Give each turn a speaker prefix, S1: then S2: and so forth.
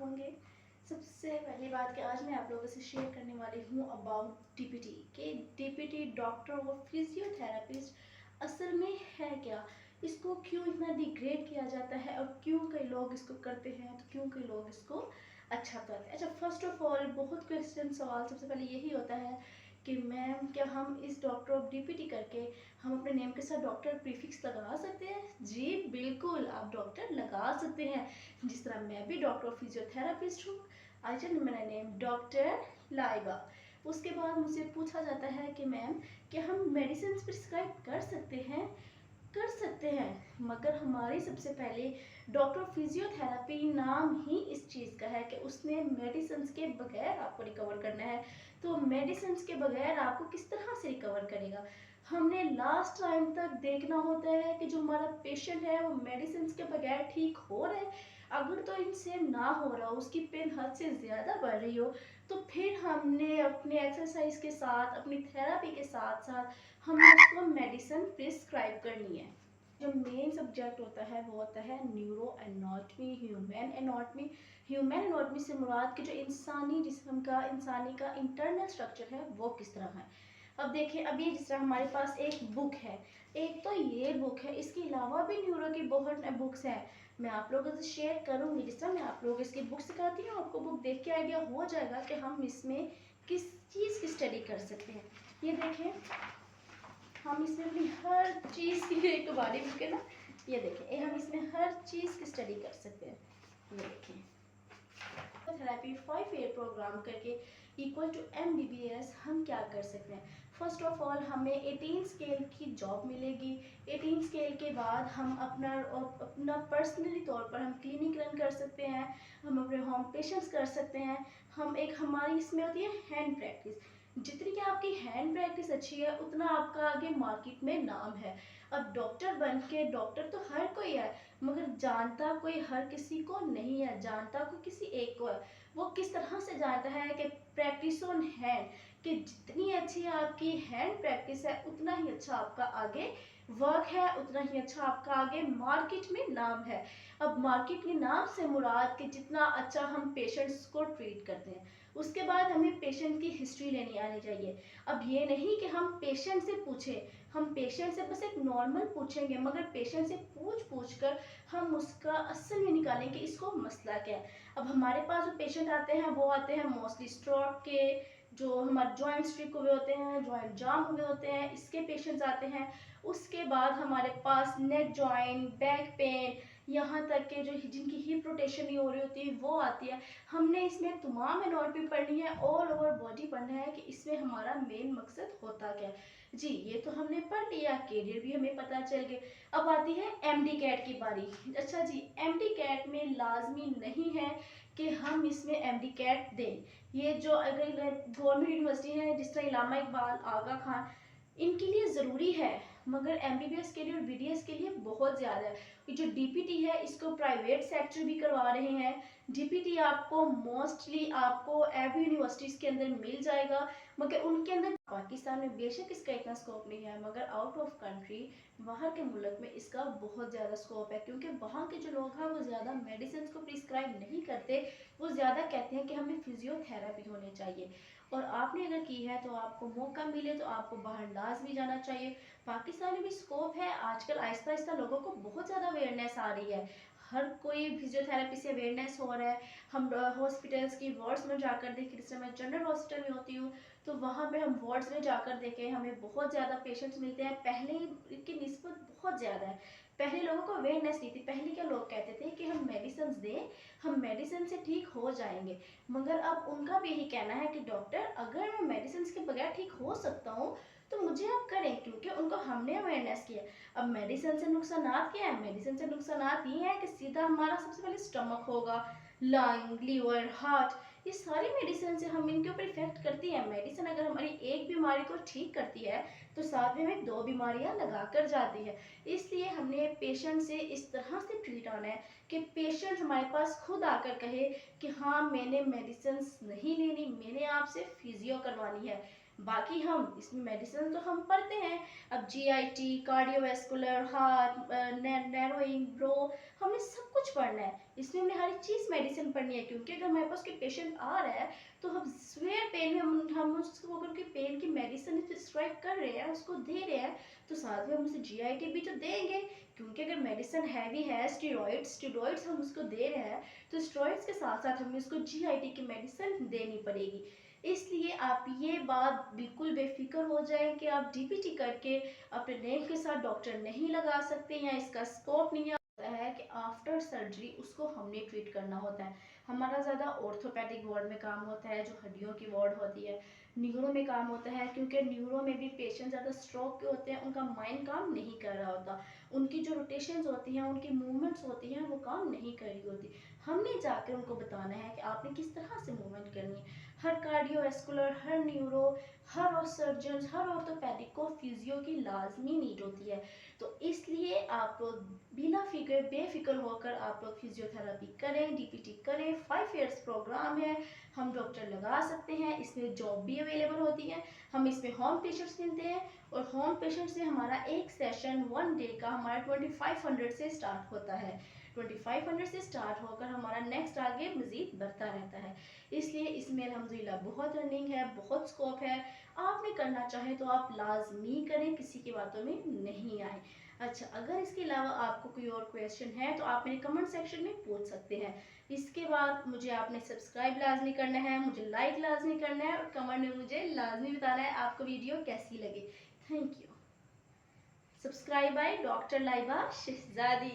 S1: होंगे। सबसे पहली बात कि आज मैं आप लोगों से शेयर करने वाली हूँ अबाउट डीपीटी कि डीपीटी डॉक्टर और फिजियोथेरापिस्ट असल में है क्या, इसको क्यों इतना डिग्रेड किया जाता है और क्यों कई लोग इसको करते हैं तो क्यों कई लोग इसको अच्छा करते हैं। अच्छा, फर्स्ट ऑफ ऑल बहुत क्वेश्चन सवाल सबसे पहले यही होता है कि मैम क्या हम इस डॉक्टर ऑफ डीपीटी करके हम अपने नेम के साथ डॉक्टर प्रीफिक्स लगा सकते हैं? जी बिल्कुल, आप डॉक्टर लगा सकते हैं। जिस तरह मैं भी डॉक्टर फिजियोथेरापिस्ट हूँ, आई जन मेरा नेम डॉक्टर लाइबा। उसके बाद मुझसे पूछा जाता है कि मैम क्या हम मेडिसिन प्रिस्क्राइब कर सकते हैं? कर सकते हैं, मगर हमारी सबसे पहले डॉक्टर फिजियोथेरापी नाम ही इस चीज़ का है कि उसने मेडिसिन के बगैर आपको रिकवर करना है। तो मेडिसिन के बगैर आपको किस तरह से रिकवर करेगा? हमने लास्ट टाइम तक देखना होता है कि जो हमारा पेशेंट है वो मेडिसिन के बगैर ठीक हो रहा है। अगर तो इनसे ना हो रहा, उसकी पेन हद से ज़्यादा बढ़ रही हो, तो फिर हमने अपने एक्सरसाइज के साथ अपनी थेरेपी के साथ साथ हमें उसको मेडिसिन प्रिस्क्राइब करनी है। जो मेन सब्जेक्ट होता है वो होता है neuro anatomy, human anatomy. Human anatomy से मुराद कि जो इंसानी जिस्म का, इंसानी का इंटरनल स्ट्रक्चर है वो किस तरह है। अब देखिए, अभी जिस तरह हमारे पास एक बुक है, एक तो ये बुक है, इसके अलावा भी न्यूरो की बहुत बुक्स हैं। मैं आप लोगों से शेयर करूंगी। जिस तरह मैं आप लोगों को इसकी बुक सिखाती हूँ, आपको बुक देख के आइडिया हो जाएगा कि हम इसमें किस चीज़ की स्टडी कर सकते हैं। ये देखें, हम इसमें अपनी हर चीज़ की एक बारी बुक है ना, ये देखें, हम इसमें हर चीज़ की स्टडी कर सकते हैं। ये देखें, थेरेपी 5 ईयर प्रोग्राम करके इक्वल टू MBBS हम क्या कर सकते हैं। फर्स्ट ऑफ ऑल हमें 18 स्केल की जॉब मिलेगी। 18 स्केल के बाद हम अपना पर्सनली तौर पर हम क्लिनिक रन कर सकते हैं, हम अपने होम पेशेंट्स कर सकते हैं। हम एक हमारी इसमें होती है हैंड प्रैक्टिस। जितनी कि आपकी हैंड प्रैक्टिस अच्छी है उतना आपका आगे मार्केट में नाम है। अब डॉक्टर बन के, डॉक्टर तो हर कोई है मगर जानता कोई हर किसी को नहीं है, जानता कोई किसी एक को है। वो किस तरह से जानता है कि प्रैक्टिस ऑन हैंड, कि जितनी अच्छी आपकी हैंड प्रैक्टिस है उतना ही अच्छा आपका आगे वर्क है, उतना ही अच्छा आपका आगे मार्केट में नाम है। अब मार्केट के नाम से मुराद कि जितना अच्छा हम पेशेंट्स को ट्रीट करते हैं। उसके बाद हमें पेशेंट की हिस्ट्री लेनी आनी चाहिए। अब ये नहीं कि हम पेशेंट से पूछें, हम पेशेंट से बस एक नॉर्मल पूछेंगे, मगर पेशेंट से पूछ पूछ कर हम उसका असल में निकालें कि इसको मसला क्या है। अब हमारे पास जो पेशेंट आते हैं वो आते हैं मोस्टली स्ट्रोक के, जो हमारे जॉइंट स्ट्रिक हुए होते हैं, जॉइंट जाम हुए होते हैं, इसके पेशेंट्स आते हैं। उसके बाद हमारे पास नेक जॉइंट, बैक पेन, यहाँ तक के जो जिनकी हिप रोटेशन नहीं हो रही होती है वो आती है। हमने इसमें तमाम एनाटॉमी पढ़नी है, ऑल ओवर बॉडी पढ़ना है कि इसमें हमारा मेन मकसद होता क्या है। जी ये तो हमने पढ़ लिया, कैरियर भी हमें पता चल गया। अब आती है एमडी कैट की बारी। अच्छा जी, एमडी कैट में लाजमी नहीं है कि हम इसमें एमडी कैट दें। ये जो अगर गवर्नमेंट यूनिवर्सिटी है जिस तरह इलामा इकबाल, आगा खान, इनके लिए ज़रूरी है, मगर एमबीबीएस के लिए और बीडीएस के लिए बहुत ज़्यादा है। जो डीपीटी है इसको प्राइवेट सेक्टर भी करवा रहे हैं। डीपीटी आपको मोस्टली आपको एवरी यूनिवर्सिटीज़ के अंदर मिल जाएगा, मगर उनके अंदर पाकिस्तान में बेशक इसका इतना स्कोप नहीं है, मगर आउट ऑफ कंट्री, बाहर के मुल्क में इसका बहुत ज़्यादा स्कोप है। क्योंकि वहाँ के जो लोग हैं वो ज़्यादा मेडिसिन को प्रिस्क्राइब नहीं करते, वो ज़्यादा कहते हैं कि हमें फिजियोथेरेपी होनी चाहिए। और आपने अगर की है तो आपको मौका मिले तो आपको बाहर लाजमी जाना चाहिए। पाकिस्तान में भी स्कोप है, आजकल आहिस्ता आहिस्ता लोगों को बहुत ज़्यादा अवेयरनेस आ रही है, हर कोई फिजियोथेरेपी से अवेयरनेस हो रहा है। हम हॉस्पिटल्स की वार्ड्स में जाकर देखें, जैसे मैं जनरल हॉस्पिटल में होती हूँ तो वहाँ पे हम वार्ड्स में जाकर देखें, हमें बहुत ज़्यादा पेशेंट्स मिलते हैं। पहले की निस्बत बहुत ज़्यादा है, पहले लोगों को अवेयरनेस नहीं थी। पहले क्या लोग कहते थे कि हम मेडिसिन दें, हम मेडिसिन से ठीक हो जाएंगे, मगर अब उनका भी यही कहना है कि डॉक्टर अगर मैं मेडिसिन के बगैर ठीक हो सकता हूँ तो मुझे आप करें, क्योंकि उनको हमने अवेयरनेस किया। अब मेडिसिन से नुकसानात क्या है? मेडिसिन से नुकसानात ये है कि सीधा हमारा सबसे पहले स्टमक होगा, लंग, लीवर, हार्ट, ये सारी मेडिसिन से हम इनके ऊपर इफेक्ट करती है। मेडिसिन अगर हमारी एक बीमारी को ठीक करती है तो साथ में हमें 2 बीमारियां लगा कर जाती है। इसलिए हमने पेशेंट से इस तरह से ट्रीट आना है कि पेशेंट हमारे पास खुद आकर कहे कि हाँ मैंने मेडिसिन नहीं लेनी, मैंने आपसे फिजियो करवानी है। बाकी हम इसमें मेडिसिन तो हम पढ़ते हैं। अब GIT, cardiovascular, heart, narrowing, bro, हमने सब कुछ पढ़ना है। इसमें हमने हर एक चीज़ मेडिसिन पढ़नी है, क्योंकि अगर हमारे पास कोई पेशेंट आ रहा है तो हम सिवियर पेन में हम उसको अगर कोई पेन की मेडिसिन प्रिस्क्राइब कर रहे हैं, उसको दे रहे हैं, तो साथ में हम उसे जीआईटी भी तो देंगे। क्योंकि अगर मेडिसिन हैवी है, स्टेरॉइड्स हम उसको दे रहे हैं, तो स्टेरॉइड्स के साथ साथ हमें उसको जीआईटी की मेडिसिन देनी पड़ेगी। इसलिए आप ये बात बिल्कुल बेफिक्र हो जाएं कि आप डीपीटी करके अपने नेम के साथ डॉक्टर नहीं लगा सकते, या इसका स्कोप नहीं है कि आफ्टर सर्जरी उसको हमने ट्रीट करना होता है। हमारा ज़्यादा ऑर्थोपेडिक वार्ड में काम होता है, जो हड्डियों की वार्ड होती है। न्यूरो में काम होता है, क्योंकि न्यूरो में भी पेशेंट ज़्यादा स्ट्रोक के होते हैं, उनका माइंड काम नहीं कर रहा होता, उनकी जो रोटेशंस होती हैं, उनकी मूवमेंट्स होती हैं, वो काम नहीं कर रही होती। हमने जाकर उनको बताना है कि आपने किस तरह से मूवमेंट करनी है। हर कार्डियोवैस्कुलर, हर न्यूरो, हर सर्जन, हर ऑर्थोपेडिक को फिजियो की लाजमी नीड होती है। तो इसलिए आप लोग बिना फिक्र बेफिक्र होकर आप लोग फिजियोथेरेपी करें, डीपीटी करें। 5 इयर्स प्रोग्राम है, हम डॉक्टर लगा सकते हैं, इसमें जॉब भी अवेलेबल होती है। हम इसमें होम पेशेंट्स मिलते हैं, और होम पेशेंट से हमारा एक सेशन 1 डे का हमारा 2500 से स्टार्ट होता है। 2500 से स्टार्ट होकर हमारा नेक्स्ट आगे मज़ीद बढ़ता रहता है। इसलिए इसमें अल्हम्दुलिल्लाह बहुत रनिंग है, बहुत स्कोप है। आपने करना चाहे तो आप लाजमी करें, किसी की बातों में नहीं आए। अच्छा, अगर इसके अलावा आपको कोई और क्वेश्चन है तो आप मेरे कमेंट सेक्शन में पूछ सकते हैं। इसके बाद मुझे आपने सब्सक्राइब लाजमी करना है, मुझे लाइक लाजमी करना है, और कमेंट में मुझे लाजमी बताना है आपको वीडियो कैसी लगी। Thank you. Subscribe by doctor Laiba Shahzadi.